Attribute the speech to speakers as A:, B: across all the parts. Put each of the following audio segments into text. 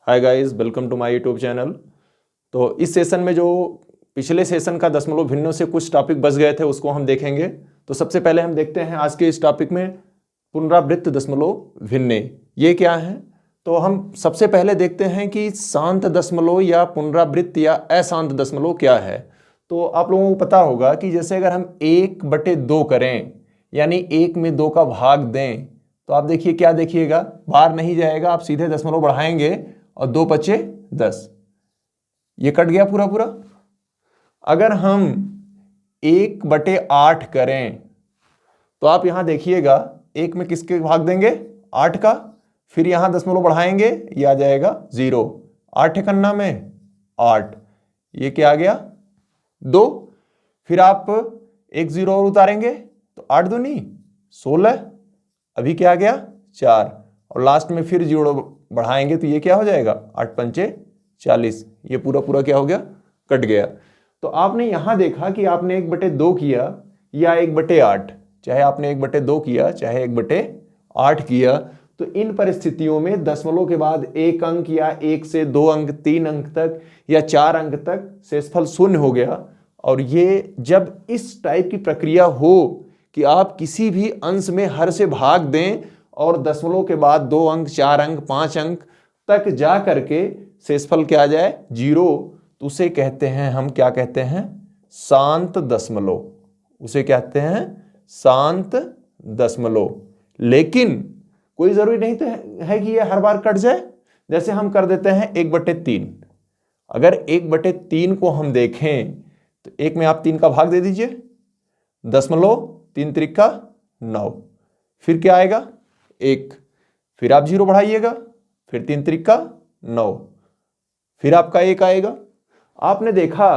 A: Hi guys, welcome to my YouTube channel. तो इस session में जो पिछले सेशन का दशमलव भिन्नों से कुछ टॉपिक बच गए थे उसको हम देखेंगे। तो सबसे पहले हम देखते हैं आज के इस टॉपिक में पुनरावृत्त दशमलव भिन्ने ये क्या है। तो हम सबसे पहले देखते हैं कि शांत दशमलव या पुनरावृत्त या अशांत दशमलव क्या है। तो आप लोगों को पता होगा कि जैसे अगर हम 1/2 करें यानी 1 में 2 का भाग दें तो आप देखिए क्या देखिएगा, बाहर नहीं जाएगा, आप सीधे दशमलव बढ़ाएंगे और 2 पचे 10, ये कट गया पूरा पूरा। अगर हम 1/8 करें तो आप यहां देखिएगा 1 में किसके भाग देंगे, 8 का, फिर यहां दशमलव बढ़ाएंगे ये आ जाएगा 0, 8 कन्ना में 8, ये क्या आ गया 2, फिर आप एक 0 और उतारेंगे तो 8 दूनी 16, अभी क्या आ गया 4, और लास्ट में फिर 0 बढ़ाएंगे तो ये क्या हो जाएगा 8 पंचे 40, ये पूरा पूरा क्या हो गया, कट गया। तो आपने यहां देखा कि आपने 1/2 किया या 1/8, चाहे आपने 1/2 किया चाहे 1/8 किया, तो इन परिस्थितियों में दशमलव के बाद एक अंक या 1 से 2 अंक 3 अंक तक या 4 अंक तक शेषफल शून्य हो गया। और ये जब इस टाइप की प्रक्रिया हो कि आप किसी भी अंश में हर से भाग दें और दशमलव के बाद 2 अंक 4 अंक 5 अंक तक जा करके शेषफल क्या आ जाए 0, तो उसे कहते हैं, हम क्या कहते हैं, शांत दशमलव, उसे कहते हैं शांत दशमलव। लेकिन कोई जरूरी नहीं तो है कि ये हर बार कट जाए। जैसे हम कर देते हैं 1/3, अगर 1/3 को हम देखें तो 1 में आप 3 का भाग दे दीजिए, दशमलव 3 त्रिका 9, फिर क्या आएगा 1, फिर आप 0 बढ़ाइएगा, फिर 3 त्रिका 9, फिर आपका 1 आएगा। आपने देखा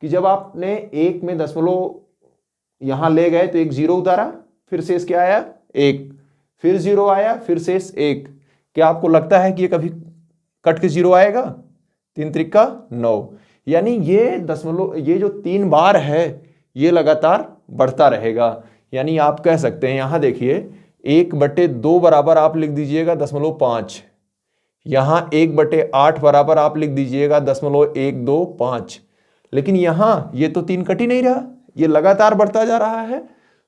A: कि जब आपने 1 में दशमलव यहां ले गए तो एक 0 उतारा, फिर शेष क्या आया 1, फिर 0 आया, फिर शेष 1। क्या आपको लगता है कि ये कभी कट के 0 आएगा? 3 त्रिका 9, यानी ये दशमलव, ये जो 3 बार है ये लगातार बढ़ता रहेगा। यानी आप कह सकते हैं, यहां देखिए 1/2 बराबर आप लिख दीजिएगा 0.5, यहां 1/8 बराबर आप लिख दीजिएगा 0.125, लेकिन यहां ये तो 3 कट ही नहीं रहा, ये लगातार बढ़ता जा रहा है।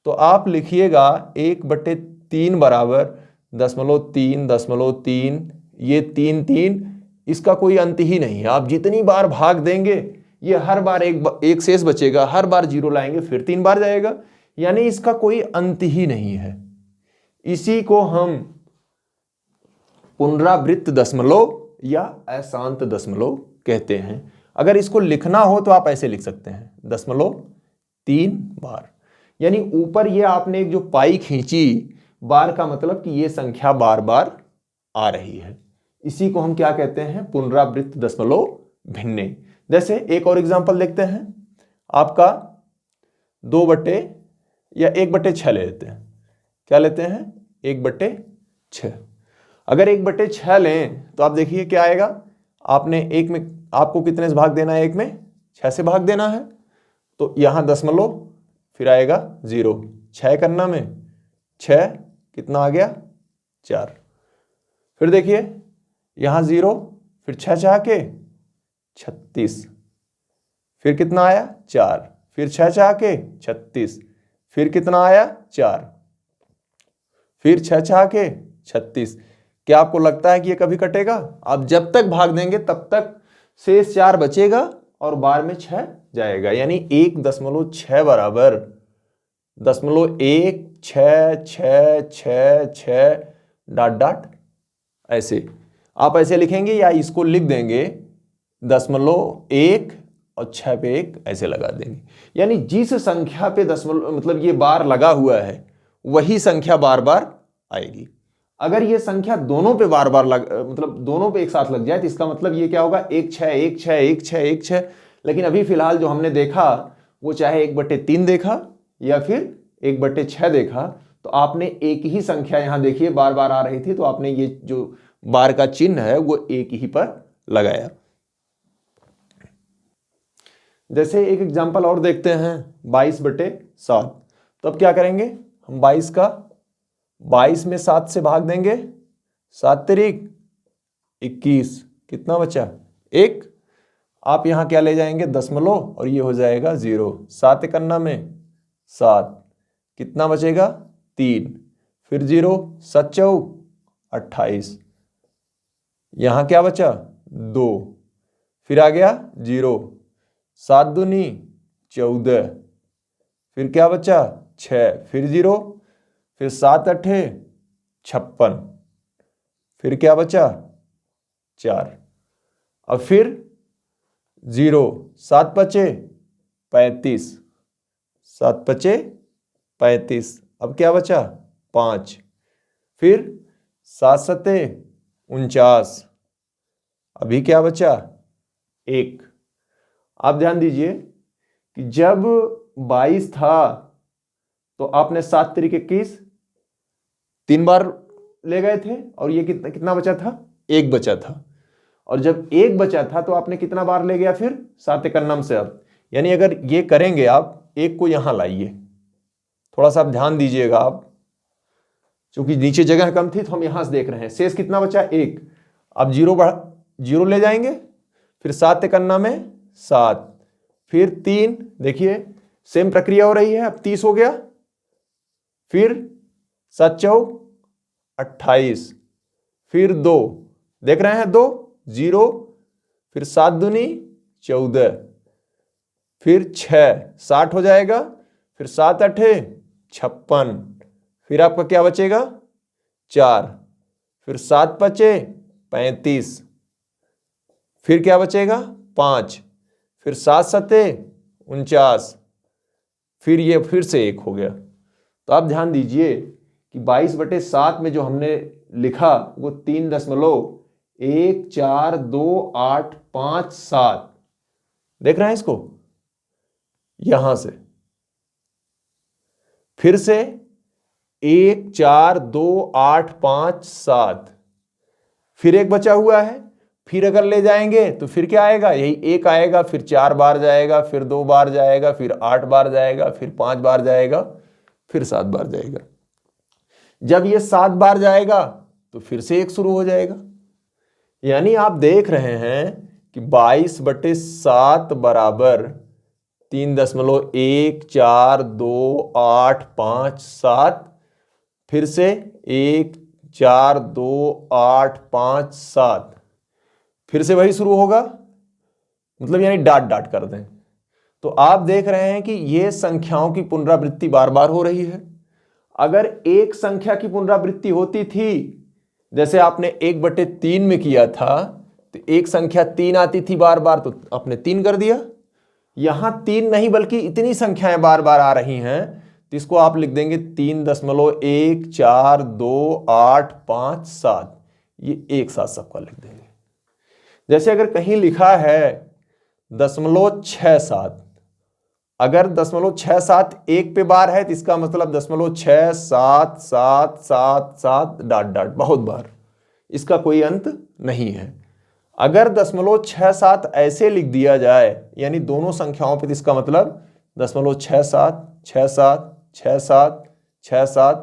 A: तो आप लिखिएगा 1/3 बराबर 0.3, ये 3, इसका कोई अंत ही नहीं है। आप जितनी बार भाग देंगे ये हर बार एक शेष बचेगा, हर बार 0 लाएंगे फिर 3 बार जाएगा, यानी इसका कोई अंत ही नहीं है। इसी को हम पुनरावृत्त दशमलव या अशांत दशमलव कहते हैं। अगर इसको लिखना हो तो आप ऐसे लिख सकते हैं 0.3 बार, यानी ऊपर ये आपने एक जो पाई खींची बार का मतलब कि ये संख्या बार बार आ रही है। इसी को हम क्या कहते हैं, पुनरावृत्त दशमलव भिन्ने। जैसे एक और एग्जांपल देखते हैं, आपका 1/6 ले लेते हैं। क्या लेते हैं 1/6। अगर 1/6 लें तो आप देखिए क्या आएगा, आपने 1 में, आपको कितने से भाग देना है, 1 में 6 से भाग देना है, तो यहां दशमलव, फिर आएगा 0, 6 करना में 6 कितना आ गया 4, फिर देखिए यहां 0, फिर 6 चाह के 36, फिर कितना आया 4, फिर 6 चाह के 36, फिर कितना आया 4, फिर 6 चाह के 36। क्या आपको लगता है कि ये कभी कटेगा? आप जब तक भाग देंगे तब तक शेष 4 बचेगा और बार में 6 जाएगा, यानी 1.6 बराबर 0.1666 ... ऐसे आप ऐसे लिखेंगे या इसको लिख देंगे 0.1 और 6 पे 1 ऐसे लगा देंगे। यानी जिस संख्या पे दशमलव मतलब ये बार लगा हुआ है वही संख्या बार बार आएगी। अगर ये संख्या दोनों पे बार बार मतलब दोनों पे एक साथ लग जाए तो इसका मतलब ये क्या होगा 1 6 1 6 1 6 1 6। लेकिन अभी फिलहाल जो हमने देखा वो चाहे 1/3 देखा या फिर 1/6 देखा, तो आपने एक ही संख्या यहां देखिए बार बार आ रही थी, तो आपने ये जो बार का चिन्ह है वो एक ही पर लगाया। जैसे एक एग्जांपल और देखते हैं 22/7। तो अब क्या करेंगे, हम 22 का 22 में 7 से भाग देंगे, 7 तिरिक 21, कितना बचा 1। आप यहाँ क्या ले जाएंगे दशमलव और ये हो जाएगा 0। 7 एकन्ना में 7, कितना बचेगा 3, फिर 0, 7 चौक 28, यहाँ क्या बचा 2, फिर आ गया 0, 7 दूनी 14, फिर क्या बचा 6, फिर 0, फिर 7 अठे 56, फिर क्या बचा 4, अब फिर 0, 7 पचे 35, 7 पचे 35, अब क्या बचा 5, फिर 7 सते 49, अभी क्या बचा 1। आप ध्यान दीजिए कि जब 22 था तो आपने 7 तरीके 21 3 बार ले गए थे और ये कितना बचा था 1 बचा था। और जब 1 बचा था तो आपने कितना बार ले गया फिर 7 एकन्नम से। अब यानी अगर ये करेंगे आप 1 को यहां लाइए, थोड़ा सा आप ध्यान दीजिएगा आप, क्योंकि नीचे जगह कम थी तो हम यहां से देख रहे हैं। शेष कितना बचा 1। अब 0 ले जाएंगे, फिर 7 एकन्ना में 7, फिर 3, देखिए सेम प्रक्रिया हो रही है। अब 30 हो गया, फिर 7 चौक 28, फिर 2, देख रहे हैं 2, 0, फिर 7 दूनी 14, फिर 6, 60 हो जाएगा, फिर 7 अठे 56, फिर आपका क्या बचेगा 4, फिर 7 पचे 35, फिर क्या बचेगा 5, फिर 7 सते 49, फिर ये फिर से 1 हो गया। तो आप ध्यान दीजिए कि 22/7 में जो हमने लिखा वो 3.14287 देख रहे हैं इसको, यहां से फिर से 14287, फिर 1 बचा हुआ है। फिर अगर ले जाएंगे तो फिर क्या आएगा, यही 1 आएगा, फिर 4 बार जाएगा, फिर 2 बार जाएगा, फिर 8 बार जाएगा, फिर 5 बार जाएगा, फिर 7 बार जाएगा। जब ये 7 बार जाएगा तो फिर से 1 शुरू हो जाएगा। यानी आप देख रहे हैं कि 22/7 बराबर 3.14287, फिर से 14287, फिर से वही शुरू होगा, मतलब यानी डाट डाट कर दें। तो आप देख रहे हैं कि ये संख्याओं की पुनरावृत्ति बार बार हो रही है। अगर एक संख्या की पुनरावृत्ति होती थी, जैसे आपने 1/3 में किया था, तो एक संख्या 3 आती थी बार बार, तो आपने 3 कर दिया। यहां 3 नहीं बल्कि इतनी संख्याएं बार बार आ रही हैं, तो इसको आप लिख देंगे 3.14287, ये एक साथ सबका लिख देंगे। जैसे अगर कहीं लिखा है 0.67, अगर 0.67 1 पे बार है तो इसका मतलब 0.677777 डाट डाट बहुत बार, इसका कोई अंत नहीं है। अगर 0.67 ऐसे लिख दिया जाए यानी दोनों संख्याओं पे, तो इसका मतलब 0.67676767।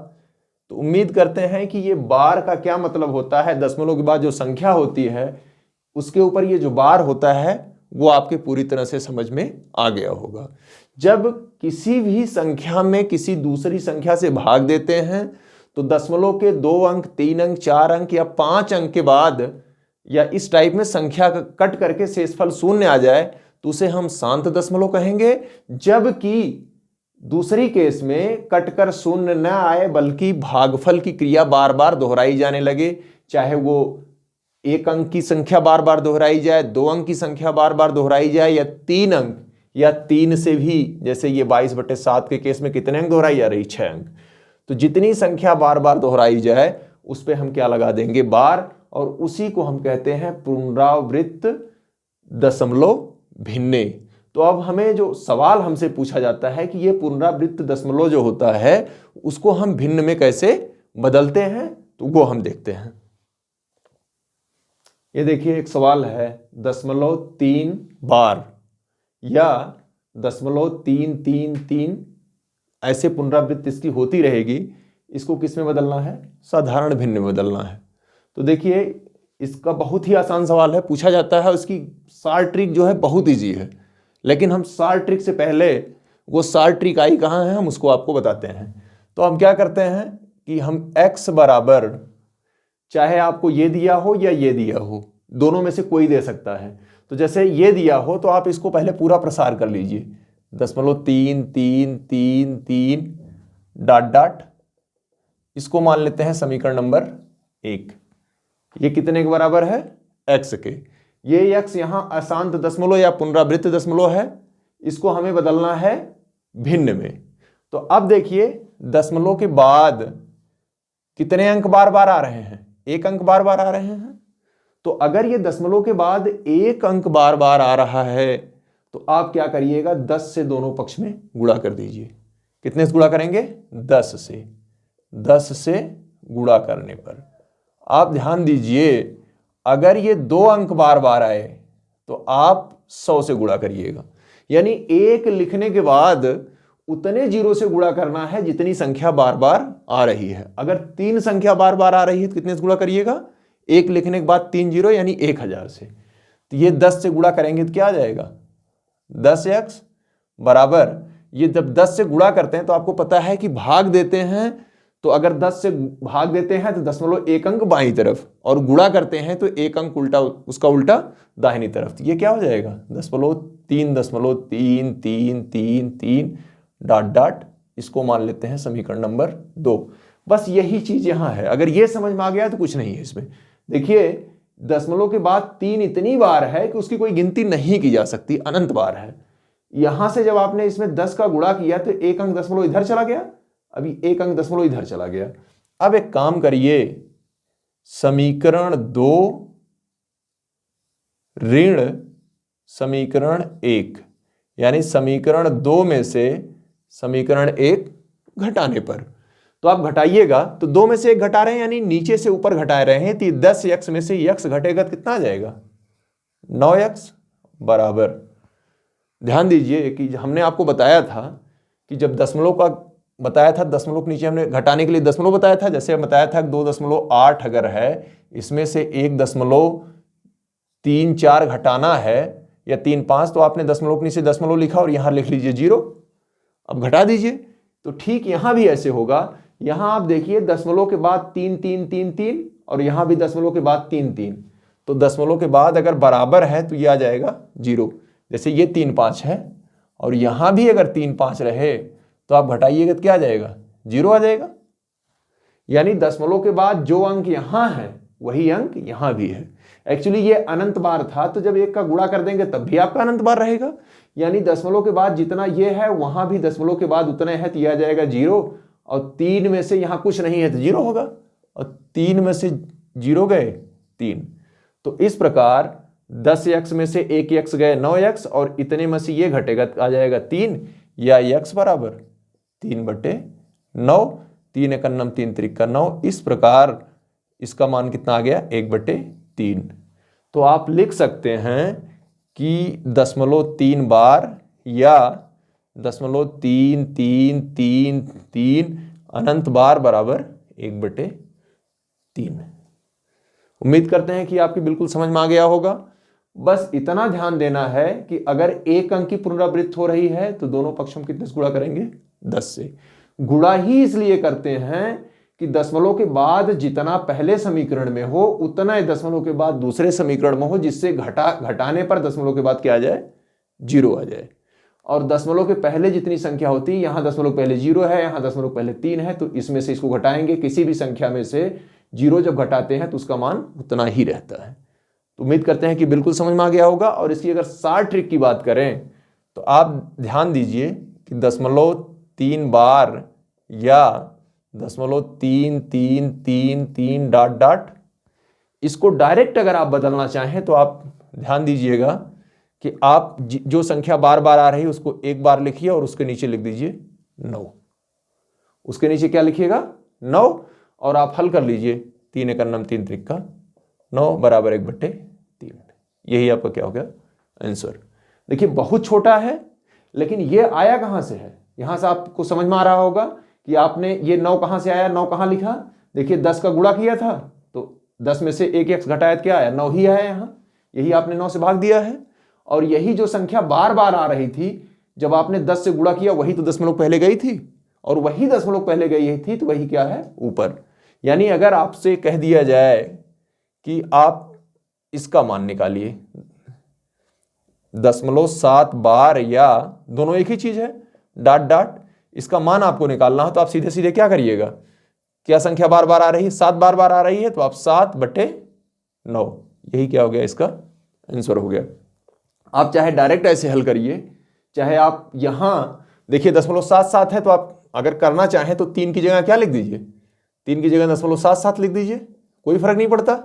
A: तो उम्मीद करते हैं कि ये बार का क्या मतलब होता है, दशमलव के बाद जो संख्या होती है उसके ऊपर ये जो बार होता है वो आपके पूरी तरह से समझ में आ गया होगा। जब किसी भी संख्या में किसी दूसरी संख्या से भाग देते हैं तो दशमलव के 2 अंक 3 अंक 4 अंक या 5 अंक के बाद या इस टाइप में संख्या कट करके शेषफल 0 आ जाए तो उसे हम शांत दशमलव कहेंगे। जबकि दूसरी केस में कटकर 0 न आए बल्कि भागफल की क्रिया बार बार दोहराई जाने लगे, चाहे वो 1 अंक की संख्या बार बार दोहराई जाए, 2 अंक की संख्या बार बार दोहराई जाए, या 3 अंक या 3 से भी, जैसे ये 22/7 के केस में कितने अंक दोहराई जा रही 6 अंक। तो जितनी संख्या बार बार दोहराई जाए उस पर हम क्या लगा देंगे बार, और उसी को हम कहते हैं पुनरावृत्त दशमलव भिन्ने। तो अब हमें जो सवाल हमसे पूछा जाता है कि ये पुनरावृत्त दशमलव जो होता है उसको हम भिन्न में कैसे बदलते हैं, तो वो हम देखते हैं। ये देखिए एक सवाल है 0.3 बार या 0.333, ऐसे पुनरावृत्ति इसकी होती रहेगी। इसको किस में बदलना है, साधारण भिन्न में बदलना है। तो देखिए इसका बहुत ही आसान सवाल है, पूछा जाता है, उसकी सार ट्रिक जो है बहुत ईजी है, लेकिन हम सार ट्रिक से पहले वो सार ट्रिक आई कहाँ है हम उसको आपको बताते हैं। तो हम क्या करते हैं कि हम x बराबर, चाहे आपको ये दिया हो या ये दिया हो, दोनों में से कोई दे सकता है। तो जैसे ये दिया हो तो आप इसको पहले पूरा प्रसार कर लीजिए, 0.33333 डॉट डॉट, इसको मान लेते हैं समीकरण नंबर 1। ये कितने के बराबर है? x के। ये x यहां अशांत दशमलव या पुनरावृत्त दशमलव है, इसको हमें बदलना है भिन्न में। तो अब देखिए दशमलव के बाद कितने अंक बार बार आ रहे हैं? एक अंक बार बार आ रहे हैं। तो अगर ये दशमलव के बाद एक अंक बार बार आ रहा है तो आप क्या करिएगा, 10 से दोनों पक्ष में गुणा कर दीजिए। कितने से गुणा करेंगे? 10 से। 10 से गुणा करने पर आप ध्यान दीजिए, अगर ये 2 अंक बार बार आए तो आप 100 से गुणा करिएगा, यानी एक लिखने के बाद उतने जीरो से गुणा करना है जितनी संख्या बार बार आ रही है। अगर 3 संख्या बार बार आ रही है तो कितने से गुणा करिएगा? एक लिखने के बाद 3 जीरो यानी 1000 से। तो ये 10 से गुणा करेंगे तो क्या आ जाएगा? 10x बराबर, ये जब 10 से गुणा करते हैं तो आपको पता है कि भाग देते हैं, तो अगर 10 से भाग देते हैं तो दशमलव एक अंक बाईं तरफ, और गुणा करते हैं तो एक अंक उल्टा, उसका उल्टा दाहिनी तरफ। तो ये क्या हो जाएगा? 0.33333 डॉट डॉट, इसको मान लेते हैं समीकरण नंबर 2। बस यही चीज यहां है। अगर ये समझ में आ गया तो कुछ नहीं है इसमें। देखिए दशमलव के बाद 3 इतनी बार है कि उसकी कोई गिनती नहीं की जा सकती, अनंत बार है। यहां से जब आपने इसमें 10 का गुणा किया तो एक अंक दशमलव इधर चला गया, अभी एक अंक दशमलव इधर चला गया। अब एक काम करिए, समीकरण 2 ऋण समीकरण 1, यानी समीकरण 2 में से समीकरण 1 घटाने पर, तो आप घटाइएगा तो 2 में से 1 घटा रहे हैं यानी नीचे से ऊपर घटा रहे हैं, तो 10x में से x घटेगा तो कितना आ जाएगा? 9x बराबर। ध्यान दीजिए कि हमने आपको बताया था कि जब दशमलव का बताया था, दशमलव के नीचे हमने घटाने के लिए दशमलव बताया था। जैसे बताया था 2.8 अगर है, इसमें से 1.34 घटाना है या 3.5, तो आपने दशमलव के नीचे दशमलव लिखा और यहां लिख लीजिए 0। अब घटा दीजिए। तो ठीक यहां भी ऐसे होगा। यहां आप देखिए दशमलव के बाद 3 3 3 3 और यहां भी दशमलव के बाद 3 3, तो दशमलव के बाद अगर बराबर है तो ये आ जाएगा 0। जैसे ये 3 5 है और यहां भी अगर 3 5 रहे तो आप घटाइएगा तो क्या आ जाएगा? 0 आ जाएगा। यानी दशमलव के बाद जो अंक यहां है वही अंक यहां भी है। एक्चुअली ये अनंत बार था, तो जब 1 का गुणा कर देंगे तब भी आपका अनंत बार रहेगा। यानी दशमलव के बाद जितना ये है वहां भी दशमलव के बाद उतना है, तो यह आ जाएगा 0। और 3 में से यहां कुछ नहीं है तो 0 होगा, और 3 में से 0 गए 3। तो इस प्रकार 10x में से 1x गए 9x, और इतने में से ये घटेगा आ जाएगा 3, या x बराबर 3/9। 3 × 9 3 × 9। इस प्रकार इसका मान कितना आ गया? 1/3। तो आप लिख सकते हैं कि 0.3 बार या 0.3333 अनंत बार बराबर 1/3। उम्मीद करते हैं कि आपकी बिल्कुल समझ में आ गया होगा। बस इतना ध्यान देना है कि अगर एक अंक की पुनरावृत्ति हो रही है तो दोनों पक्षों में कितने से गुणा करेंगे? 10 से। गुणा ही इसलिए करते हैं कि दशमलव के बाद जितना पहले समीकरण में हो उतना ही दशमलव के बाद दूसरे समीकरण में हो, जिससे घटाने पर दशमलव के बाद क्या आ जाए? 0 आ जाए। और दशमलव के पहले जितनी संख्या होती है, यहां दशमलव पहले 0 है, यहां दशमलव पहले 3 है, तो इसमें से इसको घटाएंगे। किसी भी संख्या में से 0 जब घटाते हैं तो उसका मान उतना ही रहता है। तो उम्मीद करते हैं कि बिल्कुल समझ में आ गया होगा। और इसकी अगर सार ट्रिक की बात करें तो आप ध्यान दीजिए कि 0.3 बार या 0.3333 डॉट डॉट, इसको डायरेक्ट अगर आप बदलना चाहें तो आप ध्यान दीजिएगा कि आप जो संख्या बार बार आ रही है उसको एक बार लिखिए और उसके नीचे लिख दीजिए 9। उसके नीचे क्या लिखिएगा? 9। और आप हल कर लीजिए। 3 × 9 3 × 9 बराबर 1/3। यही आपका क्या हो गया? आंसर। देखिए बहुत छोटा है, लेकिन ये आया कहां से है? यहां से आपको समझ में आ रहा होगा कि आपने ये 9 कहां से आया, 9 कहां लिखा? देखिए 10 का गुणा किया था तो 10 में से एक x घटाया तो क्या आया, 9 ही आया यहाँ, यही आपने 9 से भाग दिया है। और यही जो संख्या बार बार आ रही थी जब आपने 10 से गुणा किया, वही तो दशमलव पहले गई थी, और वही दशमलव पहले गई थी, तो वही क्या है, ऊपर। यानी अगर आपसे कह दिया जाए कि आप इसका मान निकालिए, 0.7 बार या दोनों एक ही चीज है, डॉट डॉट, इसका मान आपको निकालना हो तो आप सीधे सीधे क्या करिएगा, क्या संख्या बार बार आ रही है, 7 बार बार आ रही है, तो आप 7/9, यही क्या हो गया, इसका आंसर हो गया। आप चाहे डायरेक्ट ऐसे हल करिए, चाहे आप यहां देखिए 0.77 है, तो आप अगर करना चाहें तो 3 की जगह क्या लिख दीजिए, 3 की जगह 0.77 लिख दीजिए, कोई फर्क नहीं पड़ता।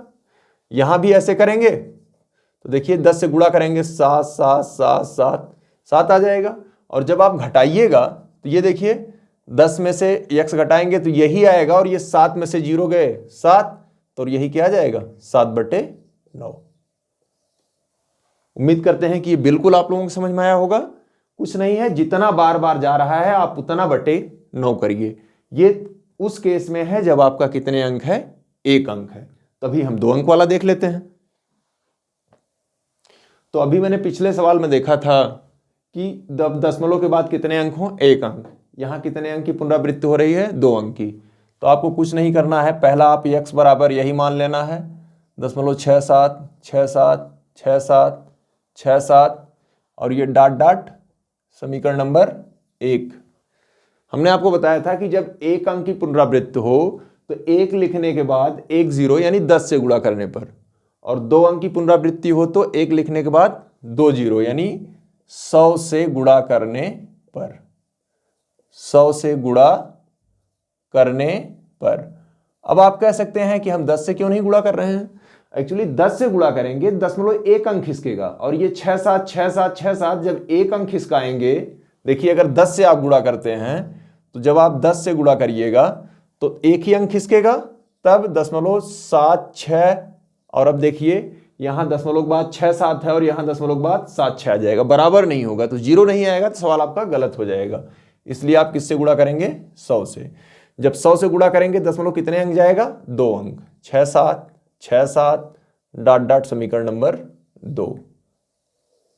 A: यहां भी ऐसे करेंगे तो देखिए 10 से गुणा करेंगे, 7 7 7 7 7 आ जाएगा। और जब आप घटाइएगा तो ये देखिए 10 में से x घटाएंगे तो यही आएगा, और ये 7 में से 0 गए 7, तो यही क्या आ जाएगा, 7/9। उम्मीद करते हैं कि ये बिल्कुल आप लोगों को समझ में आया होगा। कुछ नहीं है, जितना बार बार जा रहा है आप उतना 9 करिए। ये उस केस में है जब आपका कितने अंक है, 1 अंक है। तभी हम 2 अंक वाला देख लेते हैं। तो अभी मैंने पिछले सवाल में देखा था कि दशमलव के बाद कितने अंक हों, 1 अंक। यहां कितने अंक की पुनरावृत्ति हो रही है, 2 अंक की। तो आपको कुछ नहीं करना है, पहला आप x बराबर यही मान लेना है, 0.67 67 67 67, और ये डॉट डॉट समीकरण नंबर 1। हमने आपको बताया था कि जब 1 अंक की पुनरावृत्ति हो तो 1 लिखने के बाद 1 0 यानी 10 से गुणा करने पर, और 2 अंक की पुनरावृत्ति हो तो 1 लिखने के बाद 2 0 यानी 100 से गुणा करने पर, 100 से गुणा करने पर। अब आप कह सकते हैं कि हम 10 से क्यों नहीं गुणा कर रहे हैं, एक्चुअली 10 से गुणा करेंगे 1 अंक खिसकेगा, और ये 6 7 6 7 6 7 जब 1 अंक खिसकाएंगे, देखिए अगर 10 से आप गुणा करते हैं तो जब आप 10 से गुणा करिएगा तो 1 ही अंक खिसकेगा, तब 0.76, और अब देखिए यहां दशमलव के बाद 6 7 है और यहां दशमलव के बाद 7 6 आ जाएगा, बराबर नहीं होगा, तो 0 नहीं आएगा, तो सवाल आपका गलत हो जाएगा। इसलिए आप किससे गुणा करेंगे, 100 से। जब 100 से गुणा करेंगे दशमलव कितने अंक जाएगा, 2 अंक, 6 7 6 7 डॉट डॉट समीकरण नंबर 2।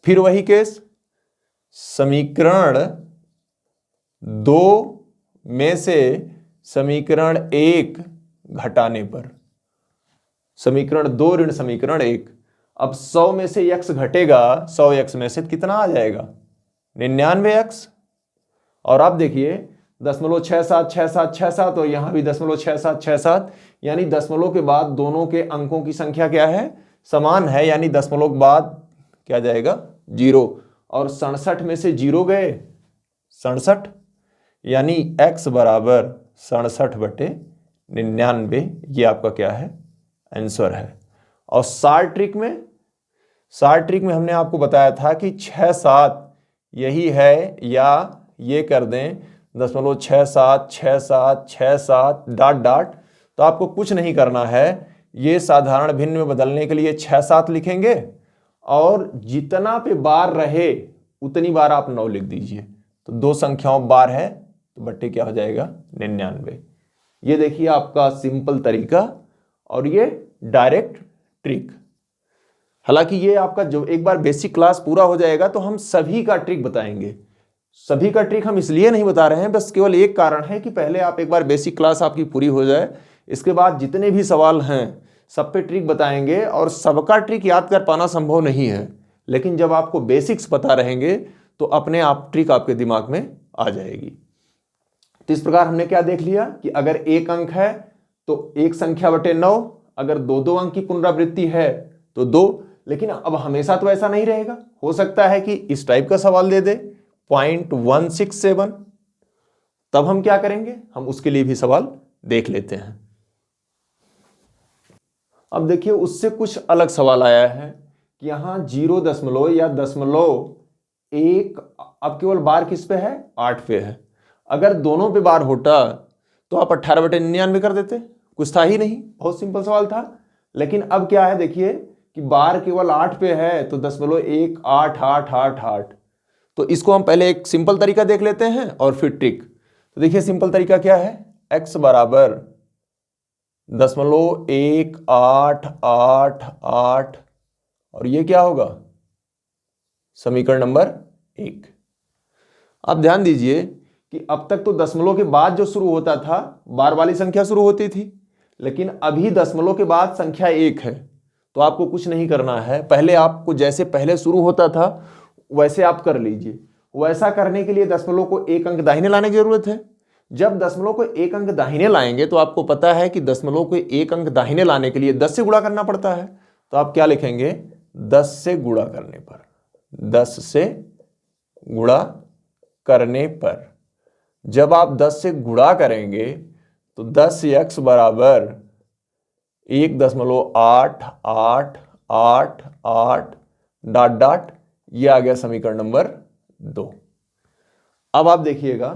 A: फिर वही केस, समीकरण 2 में से समीकरण 1 घटाने पर, समीकरण 2 ऋण समीकरण 1। अब 100 में से x घटेगा, 100x में से कितना आ जाएगा, 99x। और आप देखिए 0.676767, और यहां भी 0.6767, यानी दशमलव के बाद दोनों के अंकों की संख्या क्या है, समान है, यानी दशमलव के बाद क्या जाएगा, 0। और 67 में से 0 गए 67, यानी x बराबर 67/99, ये आपका क्या है, आंसर है। और शॉर्ट ट्रिक में हमने आपको बताया था कि 6 7 यही है, या ये कर दें 0.67 6 7 6 7 डॉट डॉट। तो आपको कुछ नहीं करना है, ये साधारण भिन्न में बदलने के लिए 6 7 लिखेंगे, और जितना पे बार रहे उतनी बार आप 9 लिख दीजिए। तो 2 संख्याओं बार है तो बट्टे क्या हो जाएगा, 99। ये देखिए आपका सिंपल तरीका और ये डायरेक्ट ट्रिक। हालांकि ये आपका जो एक बार बेसिक क्लास पूरा हो जाएगा तो हम सभी का ट्रिक बताएंगे। सभी का ट्रिक हम इसलिए नहीं बता रहे हैं, बस केवल एक कारण है कि पहले आप एक बार बेसिक क्लास आपकी पूरी हो जाए, इसके बाद जितने भी सवाल हैं सब पे ट्रिक बताएंगे। और सबका ट्रिक याद कर पाना संभव नहीं है, लेकिन जब आपको बेसिक्स पता रहेंगे तो अपने आप ट्रिक आपके दिमाग में आ जाएगी। तो इस प्रकार हमने क्या देख लिया कि अगर 1 अंक है तो 1 संख्या बटे 9, अगर 2 अंक की पुनरावृत्ति है तो 2। लेकिन अब हमेशा तो ऐसा नहीं रहेगा, हो सकता है कि इस टाइप का सवाल दे दे 0.167, तब हम क्या करेंगे, हम उसके लिए भी सवाल देख लेते हैं। अब देखिए उससे कुछ अलग सवाल आया है कि यहां 0 या 0.1, अब केवल बार किस पे है, 8 पे है। अगर दोनों पे बार होता तो आप 18/99 कर देते, कुछ था ही नहीं, बहुत सिंपल सवाल था। लेकिन अब क्या है, देखिए कि बार केवल 8 पे है, तो 0.1 8 8 8 8। तो इसको हम पहले एक सिंपल तरीका देख लेते हैं और फिर ट्रिक। तो देखिए सिंपल तरीका क्या है, x बराबर .1888 और ये क्या होगा, समीकरण नंबर 1। अब ध्यान दीजिए कि अब तक तो दशमलव के बाद जो शुरू होता था बार वाली संख्या शुरू होती थी, लेकिन अभी दशमलव के बाद संख्या 1 है। तो आपको कुछ नहीं करना है, पहले आपको जैसे पहले शुरू होता था वैसे आप कर लीजिए। वैसा करने के लिए दशमलव को 1 अंक दाहिने लाने की जरूरत है। जब दशमलव को 1 अंक दाहिने लाएंगे तो आपको पता है कि दशमलव को 1 अंक दाहिने लाने के लिए 10 से गुणा करना पड़ता है। तो आप क्या लिखेंगे, 10 से गुणा करने पर, 10 से गुणा करने पर जब आप 10 से गुणा करेंगे तो 10x बराबर 1.888 डॉट डॉट, ये आ गया समीकरण नंबर 2। अब आप देखिएगा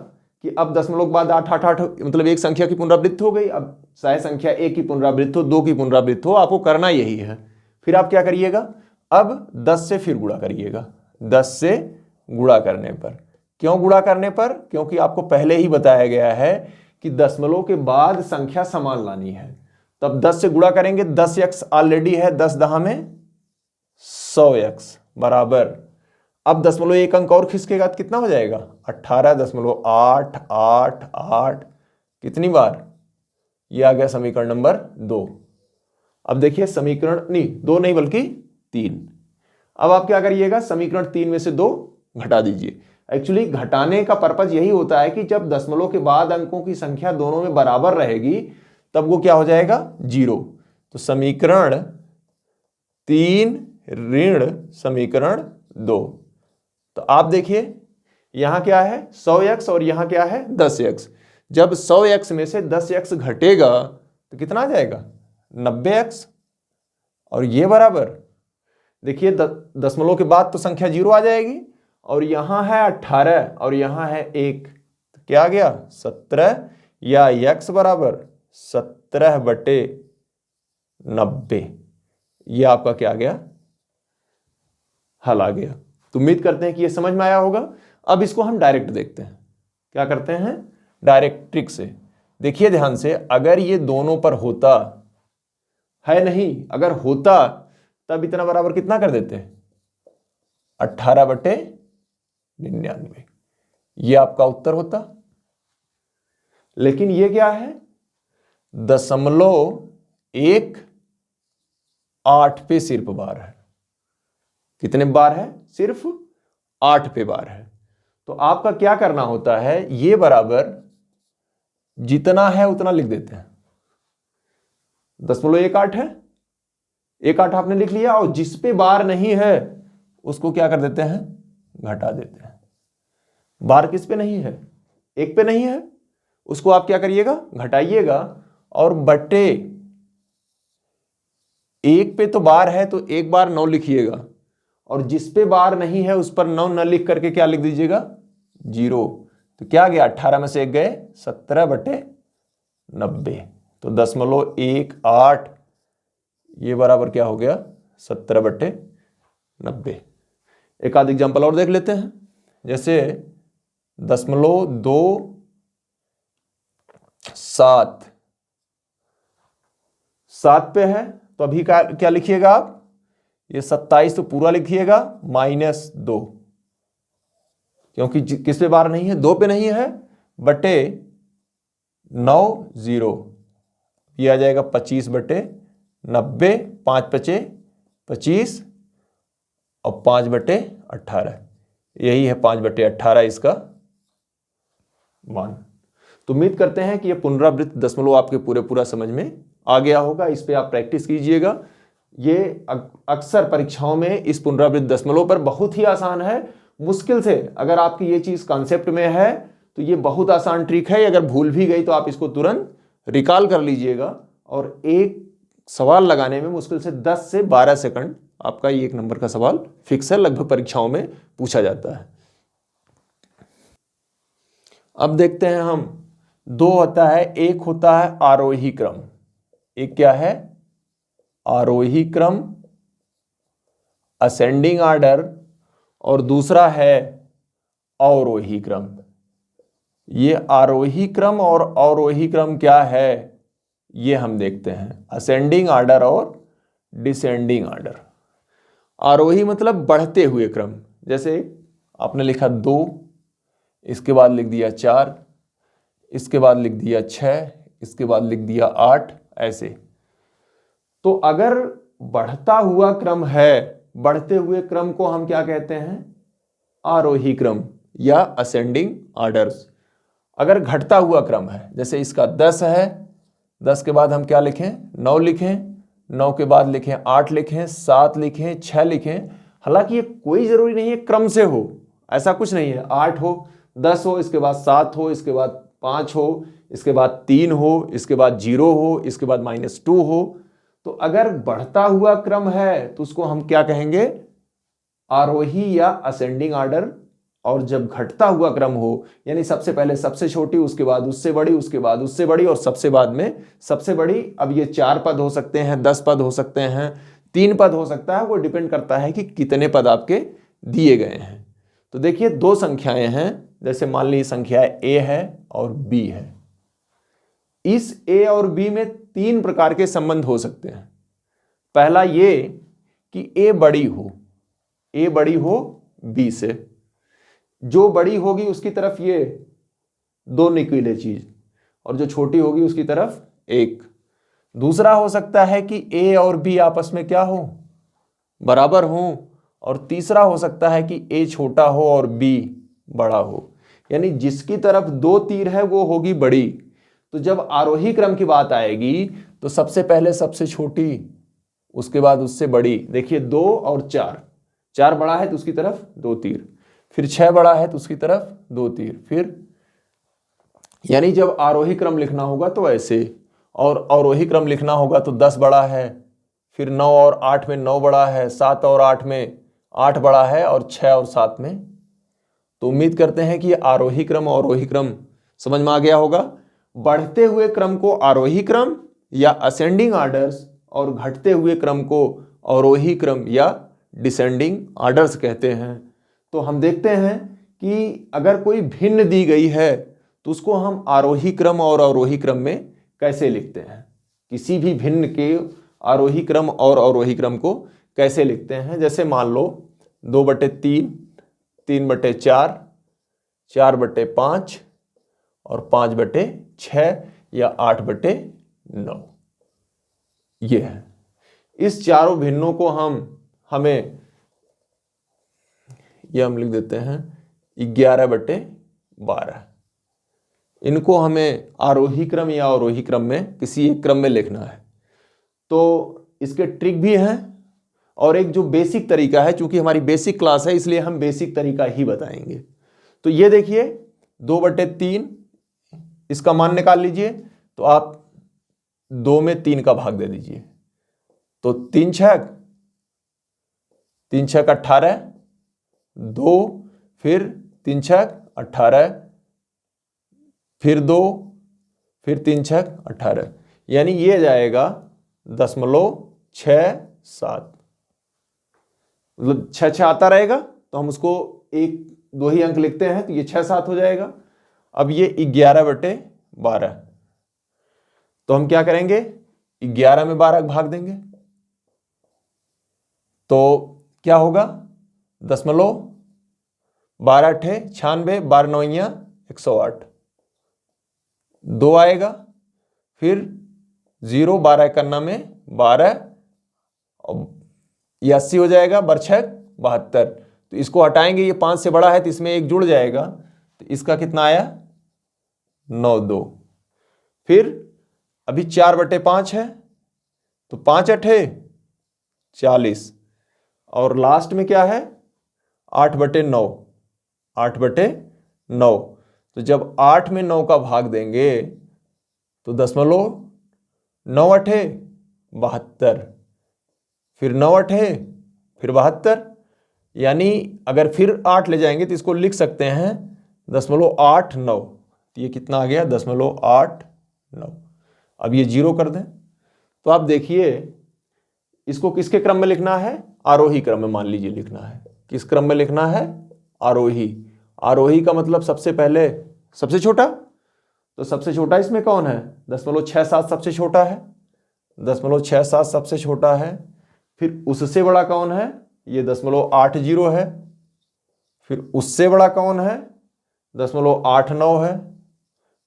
A: कि अब दशमलव के बाद 888 मतलब एक संख्या की पुनरावृत्ति हो गई। अब चाहे संख्या 1 की पुनरावृत्ति हो, 2 की पुनरावृत्ति हो, आपको करना यही है। फिर आप क्या करिएगा, अब 10 से फिर गुणा करिएगा। 10 से गुणा करने पर, क्यों गुणा करने पर, क्योंकि आपको पहले ही बताया गया है कि दशमलव के बाद संख्या समान लानी है। तब 10 से गुणा करेंगे, 10x ऑलरेडी है, 10 दहा में 100x बराबर, अब दशमलव 1 अंक और खिसकेगा तो कितना हो जाएगा, 18.888 कितनी बार, ये आ गया समीकरण नंबर 2। अब देखिए समीकरण नहीं 2 नहीं बल्कि 3। अब आप क्या करिएगा, समीकरण 3 में से 2 घटा दीजिए। एक्चुअली घटाने का पर्पज यही होता है कि जब दशमलव के बाद अंकों की संख्या दोनों में बराबर रहेगी तब वो क्या हो जाएगा, 0। तो समीकरण 3 ऋण समीकरण 2। तो आप देखिए यहां क्या है 100x और यहां क्या है 10x। जब 100x में से 10x घटेगा तो कितना आ जाएगा, 90x। और ये बराबर देखिए दशमलव के बाद तो संख्या 0 आ जाएगी, और यहां है 18 और यहां है 1, तो क्या आ गया 17, या x बराबर 17/90। ये आपका क्या आ गया, हल आ गया। तो उम्मीद करते हैं कि ये समझ में आया होगा। अब इसको हम डायरेक्ट देखते हैं, क्या करते हैं, डायरेक्ट ट्रिक से। देखिए ध्यान से, अगर ये दोनों पर होता है, नहीं अगर होता तब इतना बराबर कितना कर देते हैं, 18/99, ये आपका उत्तर होता। लेकिन ये क्या है, 0.18 पे सिर्फ बार है। कितने बार है, सिर्फ 8 पे बार है। तो आपका क्या करना होता है, ये बराबर जितना है उतना लिख देते हैं। 0.18 है, 18 आपने लिख लिया, और जिस पे बार नहीं है उसको क्या कर देते हैं, घटा देते हैं। बार किस पे नहीं है, 1 पे नहीं है, उसको आप क्या करिएगा, घटाइएगा, और बटे 1 पे तो बार है तो 1 बार 9 लिखिएगा, और जिस पे बार नहीं है उस पर 9 न लिख करके क्या लिख दीजिएगा, 0। तो क्या गया, 18 में से 1 गए, 17/90। तो 0.18 ये बराबर क्या हो गया, 17/90। एक आध एग्जाम्पल और देख लेते हैं। जैसे 0.27 पे है, तो अभी क्या लिखिएगा आप, ये 27 तो पूरा लिखिएगा -2, क्योंकि किस पे बार नहीं है, 2 पे नहीं है, बटे 9 0, ये आ जाएगा 25/90, 5 बचे 25 और 5/18, यही है 5/18 इसका मान। तो उम्मीद करते हैं कि यह पुनरावृत्त दशमलव आपके पूरा समझ में आ गया होगा। इस पे आप प्रैक्टिस कीजिएगा। ये अक्सर परीक्षाओं में इस पुनरावृत्त दशमलव पर बहुत ही आसान है। मुश्किल से अगर आपकी ये चीज कॉन्सेप्ट में है तो ये बहुत आसान ट्रिक है। अगर भूल भी गई तो आप इसको तुरंत रिकॉल कर लीजिएगा, और एक सवाल लगाने में मुश्किल से 10 से 12 सेकंड आपका ये 1 नंबर का सवाल फिक्स है, लगभग परीक्षाओं में पूछा जाता है। अब देखते हैं हम, 2 होता है, एक होता है आरोही क्रम, एक क्या है, आरोही क्रम असेंडिंग ऑर्डर, और दूसरा है अवरोही क्रम। ये आरोही क्रम और अवरोही क्रम क्या है ये हम देखते हैं असेंडिंग ऑर्डर और डिसेंडिंग ऑर्डर। आरोही मतलब बढ़ते हुए क्रम, जैसे आपने लिखा 2, इसके बाद लिख दिया 4, इसके बाद लिख दिया 6, इसके बाद लिख दिया 8, ऐसे। तो अगर बढ़ता हुआ क्रम है, बढ़ते हुए क्रम को हम क्या कहते हैं? आरोही क्रम या असेंडिंग ऑर्डर्स। अगर घटता हुआ क्रम है, जैसे इसका 10 है, 10 के बाद हम क्या लिखें? 9 लिखें, 9 के बाद लिखें 8 लिखें, 7 लिखें, 6 लिखें। हालांकि ये कोई जरूरी नहीं है क्रम से हो, ऐसा कुछ नहीं है। 8 हो, 10 हो, इसके बाद 7 हो, इसके बाद 5 हो, इसके बाद 3 हो, इसके बाद 0 हो, इसके बाद -2 हो। तो अगर बढ़ता हुआ क्रम है तो उसको हम क्या कहेंगे? आरोही या असेंडिंग ऑर्डर। और जब घटता हुआ क्रम हो, यानी सबसे पहले सबसे छोटी, उसके बाद उससे बड़ी, उसके बाद उससे बड़ी और सबसे बाद में सबसे बड़ी। अब ये 4 पद हो सकते हैं, 10 पद हो सकते हैं, 3 पद हो सकता है, वो डिपेंड करता है कि कितने पद आपके दिए गए हैं। तो देखिए 2 संख्याएं हैं, जैसे मान लीजिए संख्या A है और B है। इस A और B में 3 प्रकार के संबंध हो सकते हैं। पहला ये कि A बड़ी हो B से, जो बड़ी होगी उसकी तरफ ये 2 नुकीले चीज और जो छोटी होगी उसकी तरफ 1। दूसरा हो सकता है कि A और B आपस में क्या हो? बराबर हो। और तीसरा हो सकता है कि A छोटा हो और B बड़ा हो, यानी जिसकी तरफ 2 तीर है वो होगी बड़ी। तो जब आरोही क्रम की बात आएगी तो सबसे पहले सबसे छोटी, उसके बाद उससे बड़ी। देखिए 2 और 4, 4 बड़ा है तो उसकी तरफ 2 तीर, फिर 6 बड़ा है तो उसकी तरफ 2 तीर, फिर यानी जब आरोही क्रम लिखना होगा तो ऐसे, और अवरोही क्रम लिखना होगा तो 10 बड़ा है, फिर 9 और 8 में 9 बड़ा है, 7 और 8 में 8 बड़ा है, और 6 और 7 में। तो उम्मीद करते हैं कि आरोही क्रम और अवरोही क्रम समझ में आ गया होगा। बढ़ते हुए क्रम को आरोही क्रम या असेंडिंग ऑर्डर्स, और घटते हुए क्रम को अवरोही क्रम या डिसेंडिंग ऑर्डर्स कहते हैं। तो हम देखते हैं कि अगर कोई भिन्न दी गई है तो उसको हम आरोही क्रम और अवरोही क्रम में कैसे लिखते हैं। किसी भी भिन्न के आरोही क्रम और अवरोही क्रम को कैसे लिखते हैं। जैसे मान लो 2/3, 3/4, 4/5 और 5/6 या 8/9, ये है। इस चारों भिन्नों को हम लिख देते हैं 11/12। इनको हमें आरोही क्रम या अवरोही क्रम में किसी एक क्रम में लिखना है। तो इसके ट्रिक भी हैं और एक जो बेसिक तरीका है, चूंकि हमारी बेसिक क्लास है इसलिए हम बेसिक तरीका ही बताएंगे। तो ये देखिए 2/3, इसका मान निकाल लीजिए, तो आप 2 में 3 का भाग दे दीजिए। तो 3 छक 18, 2, फिर 3 छक 18, फिर 2, फिर 3 छक 18, यानी ये जाएगा 0.67। मतलब 6 आता रहेगा तो हम उसको 1-2 ही अंक लिखते हैं, तो ये 6-7 हो जाएगा। अब ये 11/12, तो हम क्या करेंगे? 11 में 12 भाग देंगे, तो क्या होगा? 12 अठे 96, 12 9 108, 2 आएगा, फिर 0, 12 91 में 12, ये 80 हो जाएगा, 12×6 72। तो इसको हटाएंगे, ये 5 से बड़ा है तो इसमें 1 जुड़ जाएगा, तो इसका कितना आया? 9-2। फिर अभी 4/5 है तो 5 अठे 40, और लास्ट में क्या है? 8/9, 8/9। तो जब 8 में 9 का भाग देंगे तो 0.9 अठे 72, फिर 9 अठे फिर 72, यानी अगर फिर 8 ले जाएंगे तो इसको लिख सकते हैं 0.89। तो ये कितना आ गया? 0.89। अब ये 0 कर दें तो आप देखिए इसको किसके क्रम में लिखना है? आरोही क्रम में मान लीजिए लिखना है। किस क्रम में लिखना है? आरोही। आरोही का मतलब सबसे पहले सबसे छोटा, तो सबसे छोटा इसमें कौन है? 0.67 सबसे छोटा है, 0.67 सबसे छोटा है। फिर उससे बड़ा कौन है? ये 0.80 है। फिर उससे बड़ा कौन है? 0.89 है।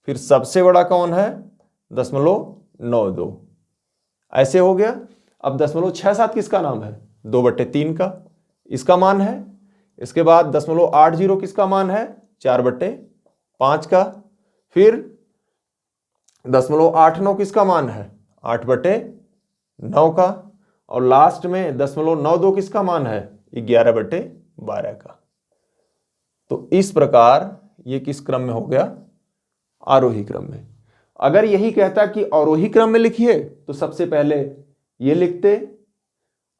A: फिर सबसे बड़ा कौन है? 0.92। ऐसे हो गया। अब 0.67 किसका नाम है? 2/3 का, इसका मान है। इसके बाद 0.80 किसका मान है? 4/5 का। फिर 0.89 किसका मान है? 8/9 का। और लास्ट में 0.92 किसका मान है? 11/12 का। तो इस प्रकार ये किस क्रम में हो गया? आरोही क्रम में। अगर यही कहता कि अवरोही क्रम में लिखिए तो सबसे पहले ये लिखते।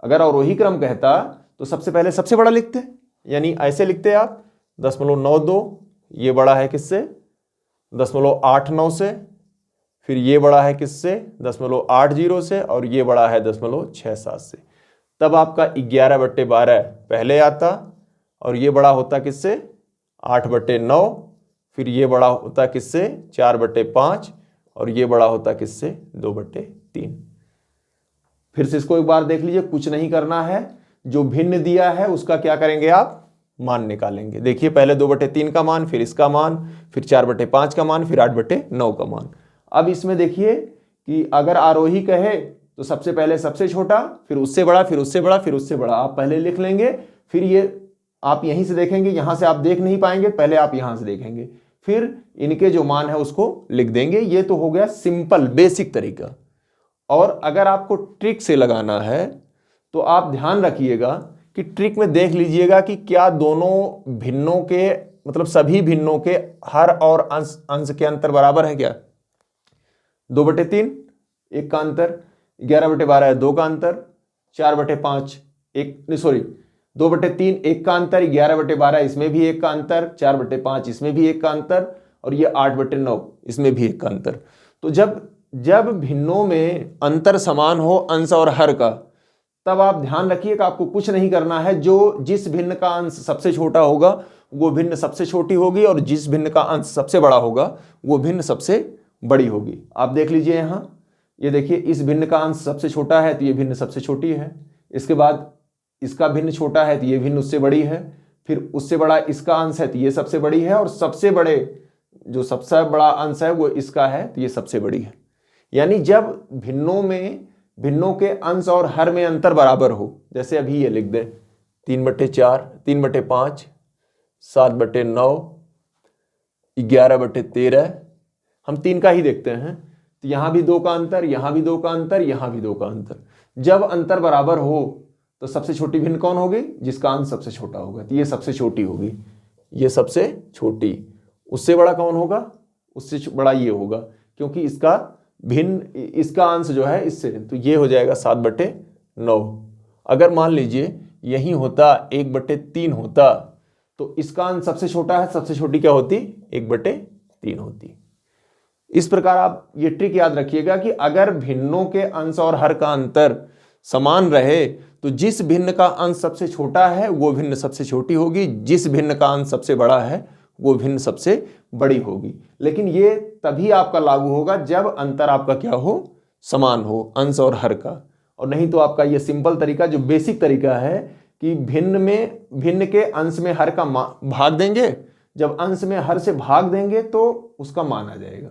A: अगर अवरोही क्रम कहता तो सबसे पहले सबसे बड़ा लिखते, यानी ऐसे लिखते आप 0.92, ये बड़ा है किससे? 0.89 से। फिर ये बड़ा है किससे? 0.80 से। और ये बड़ा है 0.67 से। तब आपका 11/12 पहले आता और ये बड़ा होता किससे? 8/9। फिर ये बड़ा होता किससे? 4/5। और ये बड़ा होता किससे? 2/3। फिर से इसको एक बार देख लीजिए, कुछ नहीं करना है, जो भिन्न दिया है उसका क्या करेंगे आप? मान निकालेंगे। देखिए पहले 2/3 का मान, फिर इसका मान, फिर 4/5 का मान, फिर 8/9 का मान। अब इसमें देखिए कि अगर आरोही कहे तो सबसे पहले सबसे छोटा, फिर उससे बड़ा, फिर उससे बड़ा, फिर उससे बड़ा आप पहले लिख लेंगे। फिर ये आप यहीं से देखेंगे, यहां से आप देख नहीं पाएंगे, पहले आप यहां से देखेंगे, फिर इनके जो मान है उसको लिख देंगे। ये तो हो गया सिंपल बेसिक तरीका। और अगर आपको ट्रिक से लगाना है तो आप ध्यान रखिएगा कि ट्रिक में देख लीजिएगा कि क्या दोनों भिन्नों के, मतलब सभी भिन्नों के हर और अंश के अंतर बराबर है क्या? 2/3 1 का अंतर, 11/12 2 का अंतर, 4/5 2/3 1 का अंतर, 11/12 इसमें भी 1 का अंतर, 4/5 इसमें भी 1 का अंतर, और ये 8/9 इसमें भी 1 का अंतर। तो जब भिन्नों में अंतर समान हो अंश और हर का, तब आप ध्यान रखिएगा आपको कुछ नहीं करना है। जिस भिन्न का अंश सबसे छोटा होगा वो भिन्न सबसे छोटी होगी, और जिस भिन्न का अंश सबसे बड़ा होगा वो भिन्न सबसे बड़ी होगी। आप देख लीजिए यहाँ, ये देखिए इस भिन्न का अंश सबसे छोटा है तो ये भिन्न सबसे छोटी है। इसके बाद इसका भिन्न छोटा है तो ये भिन्न उससे बड़ी है। फिर उससे बड़ा इसका अंश है तो ये सबसे बड़ी है, और सबसे बड़े जो सबसे बड़ा अंश है वो इसका है तो ये सबसे बड़ी है। यानी जब भिन्नों के अंश और हर में अंतर बराबर हो, जैसे अभी ये लिख दे 3/4, 3/5, 7/9, 11/13, हम 3 का ही देखते हैं, तो यहां भी 2 का अंतर, यहां भी 2 का अंतर, यहां भी 2 का अंतर। जब अंतर बराबर हो तो सबसे छोटी भिन्न कौन होगी? जिसका अंश सबसे छोटा होगा, तो ये सबसे छोटी होगी, ये सबसे छोटी। उससे बड़ा कौन होगा? उससे बड़ा ये होगा, क्योंकि इसका अंश जो है इससे, तो ये हो जाएगा 7/9। अगर मान लीजिए यही होता 1/3 होता तो इसका अंश सबसे छोटा है, सबसे छोटी क्या होती? 1/3 होती। इस प्रकार आप ये ट्रिक याद रखिएगा कि अगर भिन्नों के अंश और हर का अंतर समान रहे तो जिस भिन्न का अंश सबसे छोटा है वो भिन्न सबसे छोटी होगी, जिस भिन्न का अंश सबसे बड़ा है वो भिन्न सबसे बड़ी होगी। लेकिन ये तभी आपका लागू होगा जब अंतर आपका क्या हो? समान हो, अंश और हर का। और नहीं तो आपका ये सिंपल तरीका जो बेसिक तरीका है कि भिन्न के अंश में हर का भाग देंगे, जब अंश में हर से भाग देंगे तो उसका मान आ जाएगा।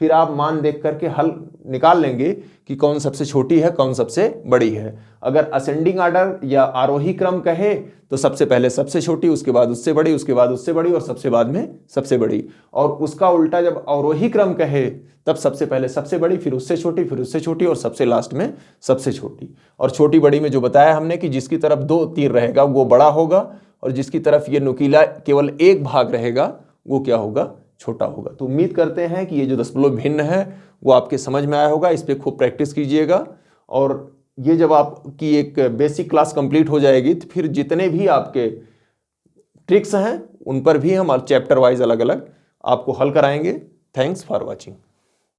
A: फिर आप मान देख करके हल निकाल लेंगे कि कौन सबसे छोटी है, कौन सबसे बड़ी है। अगर असेंडिंग ऑर्डर या आरोही क्रम कहे तो सबसे पहले सबसे छोटी, उसके बाद उससे बड़ी, उसके बाद उससे बड़ी, और सबसे बाद में सबसे बड़ी। और उसका उल्टा जब अवरोही क्रम कहे तब सबसे पहले सबसे बड़ी, फिर उससे छोटी, फिर उससे छोटी, और सबसे लास्ट में सबसे छोटी। और छोटी बड़ी में जो बताया हमने कि जिसकी तरफ 2 तीर रहेगा वो बड़ा होगा, और जिसकी तरफ ये नुकीला केवल एक भाग रहेगा वो क्या होगा? छोटा होगा। तो उम्मीद करते हैं कि ये जो दशमलव भिन्न है वो आपके समझ में आया होगा। इस पर खूब प्रैक्टिस कीजिएगा, और ये जब आपकी एक बेसिक क्लास कंप्लीट हो जाएगी तो फिर जितने भी आपके ट्रिक्स हैं उन पर भी हम चैप्टर वाइज अलग अलग आपको हल कराएंगे। Thanks for watching.